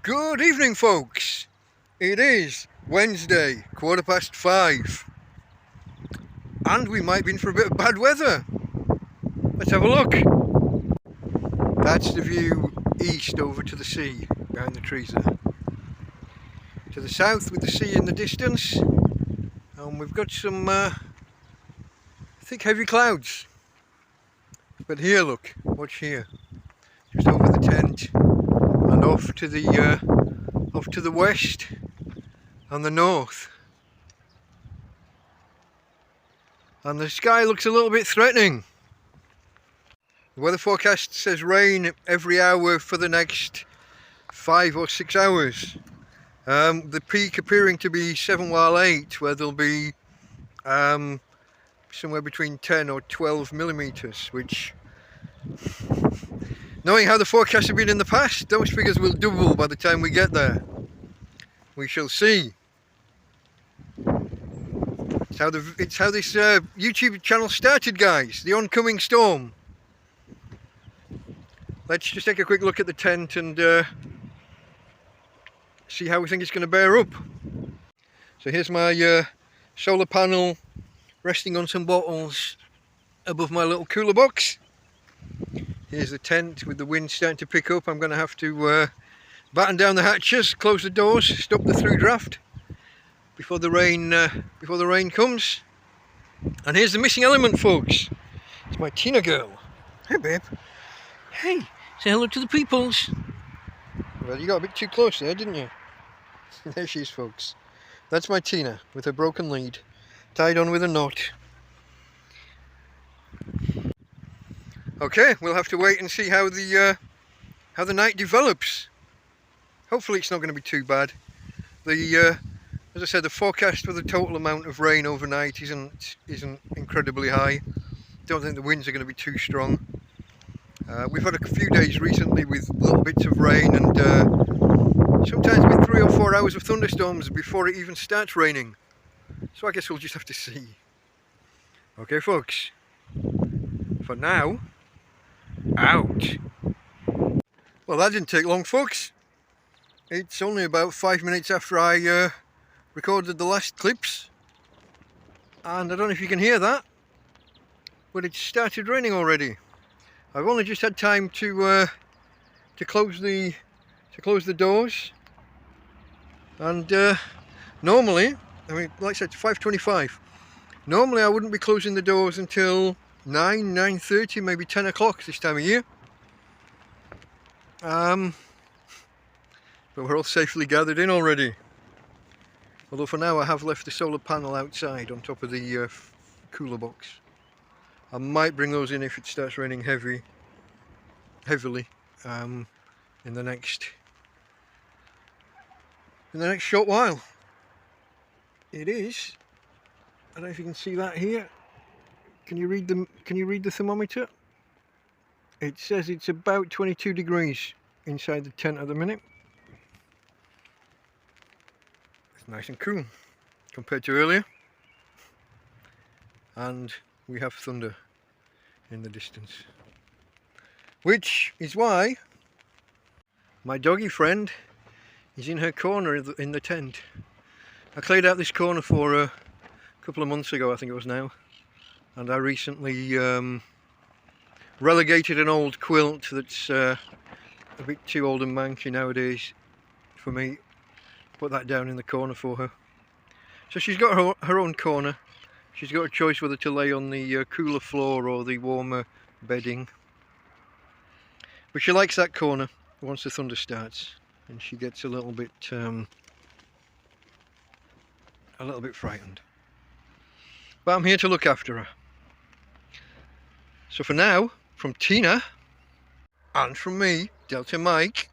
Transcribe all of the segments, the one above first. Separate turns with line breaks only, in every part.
Good evening, folks. It is Wednesday, 5:15, and we might be in for a bit of bad weather. Let's have a look. That's the view east over to the sea, behind the trees there. To the south with the sea in the distance, and we've got some thick heavy clouds. But here, look, watch here, just over the tent and off to the west and the north. And the sky looks a little bit threatening. The weather forecast says rain every hour for the next 5 or 6 hours. The peak appearing to be 7 while 8, where there'll be somewhere between 10 or 12 millimeters, which, knowing how the forecasts have been in the past, those figures will double by the time we get there. We shall see. It's how this YouTube channel started, guys. The oncoming storm. Let's just take a quick look at the tent and see how we think it's going to bear up. So here's my solar panel resting on some bottles above my little cooler box. Here's the tent with the wind starting to pick up. I'm going to have to batten down the hatches, close the doors, stop the through draft before the rain comes. And here's the missing element, folks. It's my Tina girl. Hey, babe. Hey, say hello to the peoples. Well, you got a bit too close there, didn't you? There she is, folks. That's my Tina with her broken lead, tied on with a knot. Okay, we'll have to wait and see how the night develops. Hopefully it's not going to be too bad. As I said, the forecast for the total amount of rain overnight isn't incredibly high. Don't think the winds are going to be too strong. We've had a few days recently with little bits of rain and sometimes with 3 or 4 hours of thunderstorms before it even starts raining. So I guess we'll just have to see. Okay, folks. For now, out. Well, that didn't take long, folks. It's only about 5 minutes after I recorded the last clips, and I don't know if you can hear that, but it started raining already. I've only just had time to close the doors, and normally, I mean, like I said, it's 5:25. Normally I wouldn't be closing the doors until 9:30, maybe 10 o'clock this time of year. But we're all safely gathered in already. Although for now I have left the solar panel outside on top of the cooler box. I might bring those in if it starts raining heavily in the next short while. It is. I don't know if you can see that here. Can you read the thermometer? It says it's about 22 degrees inside the tent at the minute. It's nice and cool compared to earlier. And we have thunder in the distance, which is why my doggy friend is in her corner in the tent. I cleared out this corner for a couple of months ago, I think it was now, and I recently relegated an old quilt that's a bit too old and manky nowadays for me. Put that down in the corner for her. So she's got her own corner. She's got a choice whether to lay on the cooler floor or the warmer bedding. But she likes that corner once the thunder starts, and she gets a little bit frightened. But I'm here to look after her. So for now, from Tina and from me, Delta Mike,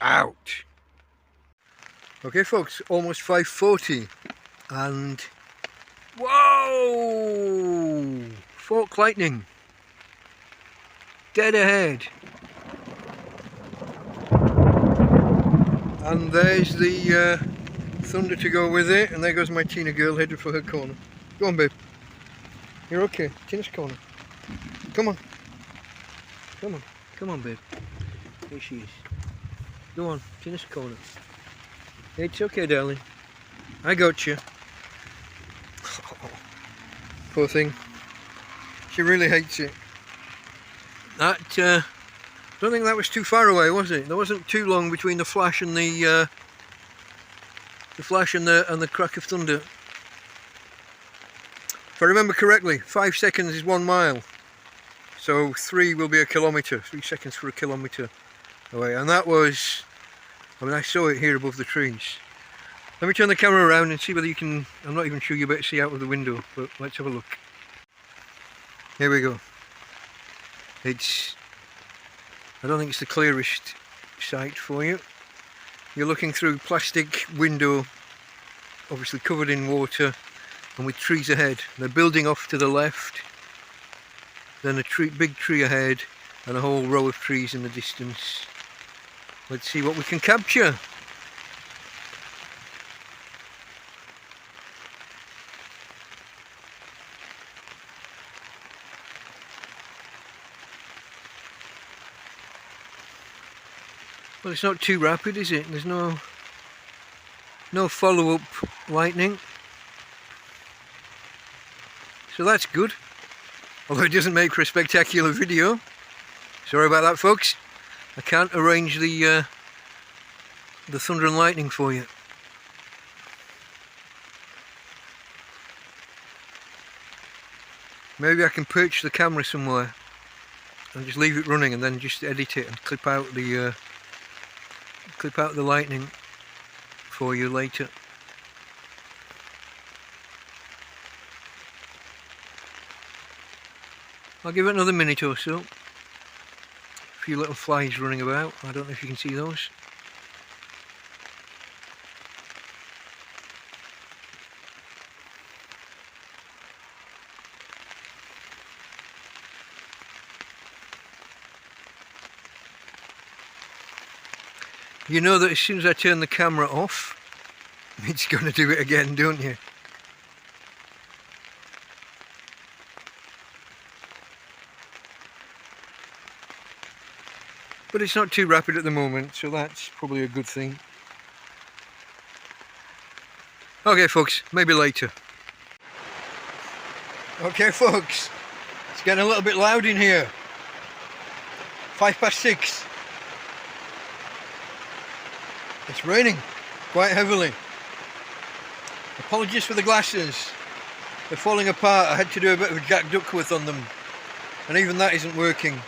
out. Okay, folks, almost 5:40, and whoa! Fork lightning, dead ahead, and there's the thunder to go with it, and there goes my Tina girl headed for her corner. Go on, babe. You're okay. Tina's corner. Come on. Come on. Come on, babe. There she is. Go on, it's in this corner. It's okay, darling. I got you. Oh, poor thing. She really hates it. That, don't think that was too far away, was it? There wasn't too long between the flash and the flash and the crack of thunder. If I remember correctly, 5 seconds is 1 mile. So 3 will be a kilometre. 3 seconds for a kilometre away. And that was, I mean, I saw it here above the trees. Let me turn the camera around and see whether you can, I'm not even sure you better see out of the window, but let's have a look. Here we go. It's, I don't think it's the clearest sight for you. You're looking through plastic window, obviously covered in water and with trees ahead. They're building off to the left, then a big tree ahead and a whole row of trees in the distance. Let's see what we can capture. Well, it's not too rapid, is it? There's no follow-up lightning. So that's good. Although it doesn't make for a spectacular video. Sorry about that, folks. I can't arrange the thunder and lightning for you. Maybe I can perch the camera somewhere and just leave it running and then just edit it and clip out the lightning for you later. I'll give it another minute or so. A few little flies running about. I don't know if you can see those. You know that as soon as I turn the camera off, it's going to do it again, don't you? But it's not too rapid at the moment, so that's probably a good thing. Okay, folks, maybe later. Okay, folks, it's getting a little bit loud in here. 6:05. It's raining quite heavily. Apologies for the glasses. They're falling apart. I had to do a bit of a Jack Duckworth on them. And even that isn't working.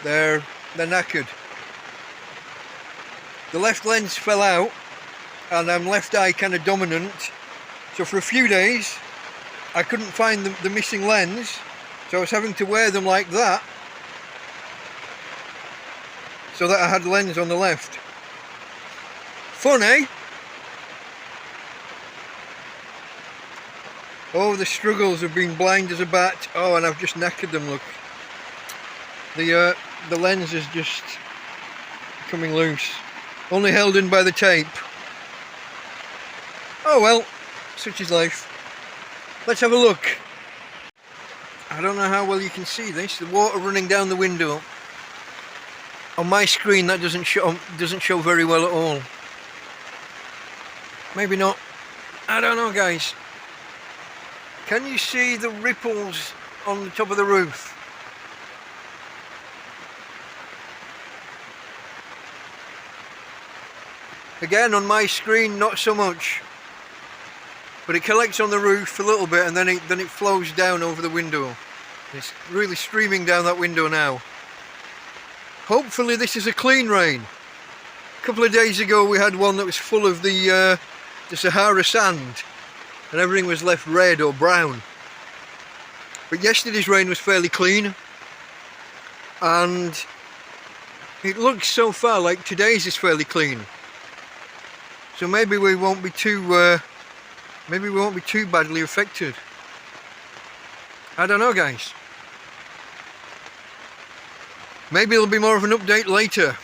They're knackered. The left lens fell out and I'm left eye kind of dominant. So for a few days I couldn't find the missing lens. So I was having to wear them like that. So that I had lens on the left. Fun, eh? Oh, the struggles of being blind as a bat. Oh, and I've just knackered them, look. The lens is just coming loose. Only held in by the tape. Oh well, such is life. Let's have a look. I don't know how well you can see this. The water running down the window. On my screen that doesn't show very well at all. Maybe not. I don't know, guys. Can you see the ripples on the top of the roof? Again, on my screen, not so much. But it collects on the roof a little bit and then it flows down over the window. It's really streaming down that window now. Hopefully this is a clean rain. A couple of days ago we had one that was full of the Sahara sand and everything was left red or brown. But yesterday's rain was fairly clean and it looks so far like today's is fairly clean. So maybe we won't be too badly affected. I don't know, guys. Maybe there'll be more of an update later.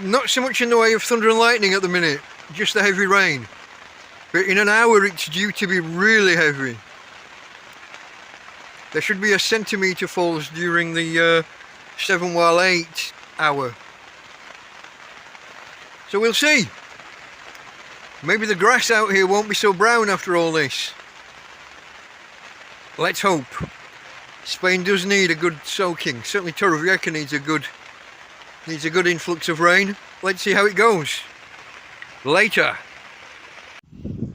Not so much in the way of thunder and lightning at the minute, just the heavy rain. But in an hour it's due to be really heavy. There should be 1 centimetre falls during the 7 while 8 hour. So we'll see. Maybe the grass out here won't be so brown after all this. Let's hope. Spain does need a good soaking. Certainly Torrevieja needs a good influx of rain. Let's see how it goes. Later.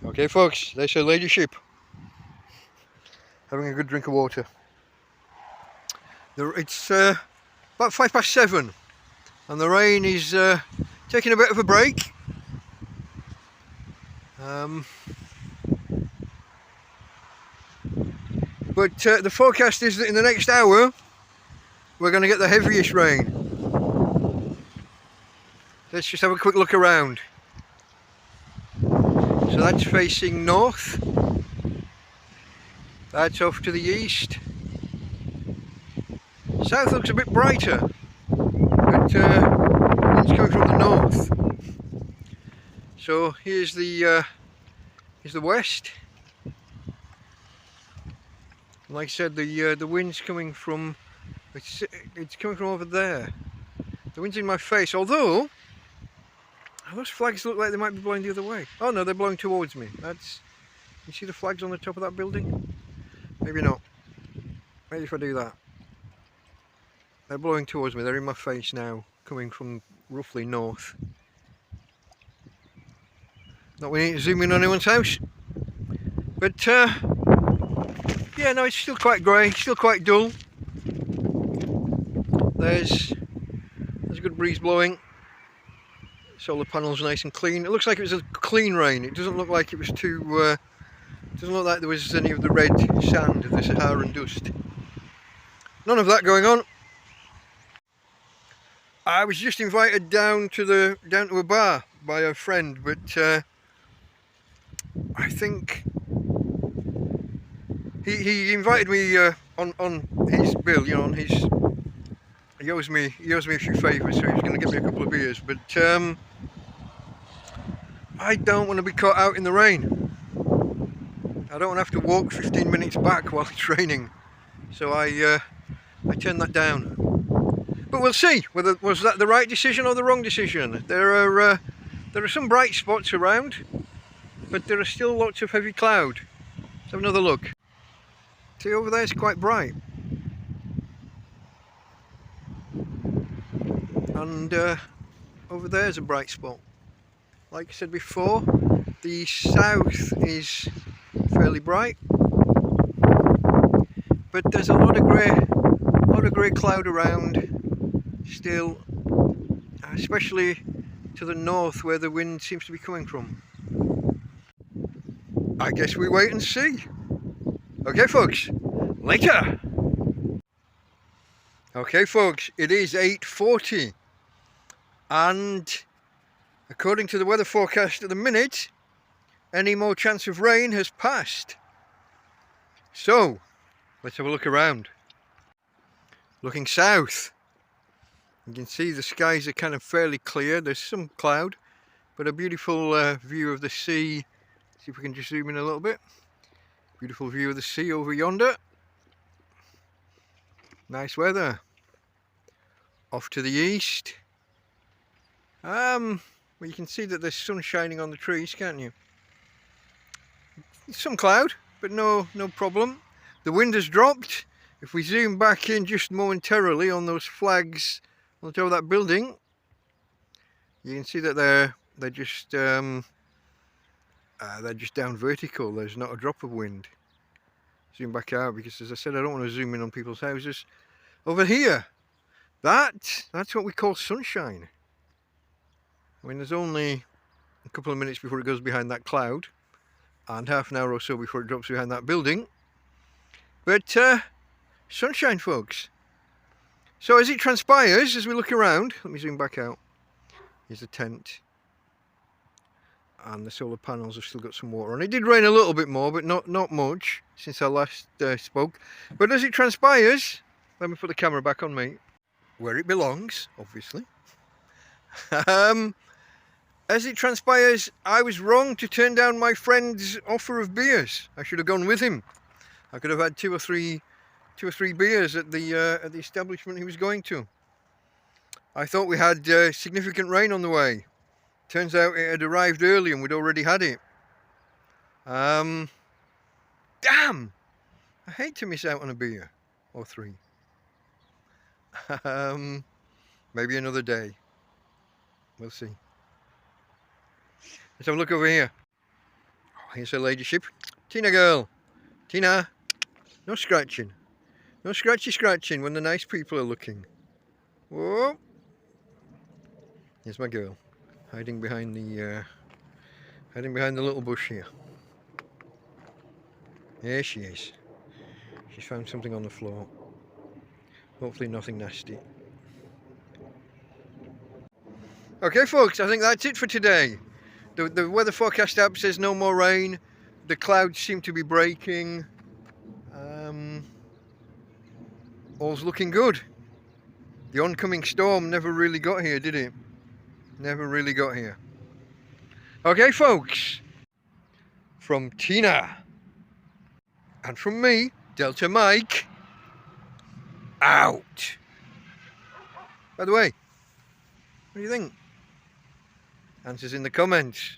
Okay folks, there's her ladyship. Having a good drink of water. It's about 7:05 and the rain is taking a bit of a break. But the forecast is that in the next hour we're going to get the heaviest rain. Let's just have a quick look around. So that's facing north. That's off to the east. South looks a bit brighter, but it's coming from the north. So here's the west. Like I said, the wind's coming from it's coming from over there. The wind's in my face, although those flags look like they might be blowing the other way. Oh no, they're blowing towards me. You see the flags on the top of that building? Maybe not. Maybe if I do that. They're blowing towards me. They're in my face now, coming from roughly north. Not we need to zoom in on anyone's house. But yeah, no, it's still quite grey, still quite dull. There's a good breeze blowing. Solar panels nice and clean. It looks like it was a clean rain. It doesn't look like it was too doesn't look like there was any of the red sand of the Saharan dust. None of that going on. I was just invited down to a bar by a friend, but I think he invited me on his bill, you know, on his. He owes me a few favours, so he was going to get me a couple of beers. But I don't want to be caught out in the rain. I don't want to have to walk 15 minutes back while it's raining, so I turned that down. But we'll see whether was that the right decision or the wrong decision. There are some bright spots around, but there are still lots of heavy cloud. Let's have another look. See, over there it's quite bright, and over there's a bright spot. Like I said before, the south is fairly bright, but there's a lot of grey cloud around still, especially to the north where the wind seems to be coming from. I guess we wait and see. Okay folks, later. Okay folks, it is 8:40 and according to the weather forecast at the minute, any more chance of rain has passed. So let's have a look around. Looking south, you can see the skies are kind of fairly clear. There's some cloud, but a beautiful view of the sea. See if we can just zoom in a little bit. Beautiful view of the sea over yonder. Nice weather. Off to the east. Well, you can see that there's sun shining on the trees, can't you? Some cloud, but no problem. The wind has dropped. If we zoom back in just momentarily on those flags on the top of that building, you can see that they're just down vertical. There's not a drop of wind. Zoom back out because, as I said, I don't want to zoom in on people's houses. Over here, that's what we call sunshine. I mean, there's only a couple of minutes before it goes behind that cloud, and half an hour or so before it drops behind that building. But sunshine, folks. So as it transpires, as we look around, let me zoom back out. Here's the tent, and the solar panels have still got some water on. It did rain a little bit more, but not much since I last spoke. But as it transpires, let me put the camera back on me, where it belongs, obviously. As it transpires, I was wrong to turn down my friend's offer of beers. I should have gone with him. I could have had two or three beers at the establishment he was going to. I thought we had significant rain on the way, Turns out it had arrived early and we'd already had it. Damn! I hate to miss out on a beer or 3. Maybe another day. We'll see. Let's have a look over here. Oh, here's her ladyship. Tina girl. Tina. No scratching. No scratching when the nice people are looking. Whoa. Here's my girl. Hiding behind the little bush here. There she is. She's found something on the floor. Hopefully nothing nasty. Okay folks, I think that's it for today. The weather forecast app says no more rain. The clouds seem to be breaking. All's looking good. The oncoming storm never really got here, did it? Never really got here. Okay folks, from Tina and from me, Delta Mike, out. By the way, what do you think? Answers in the comments.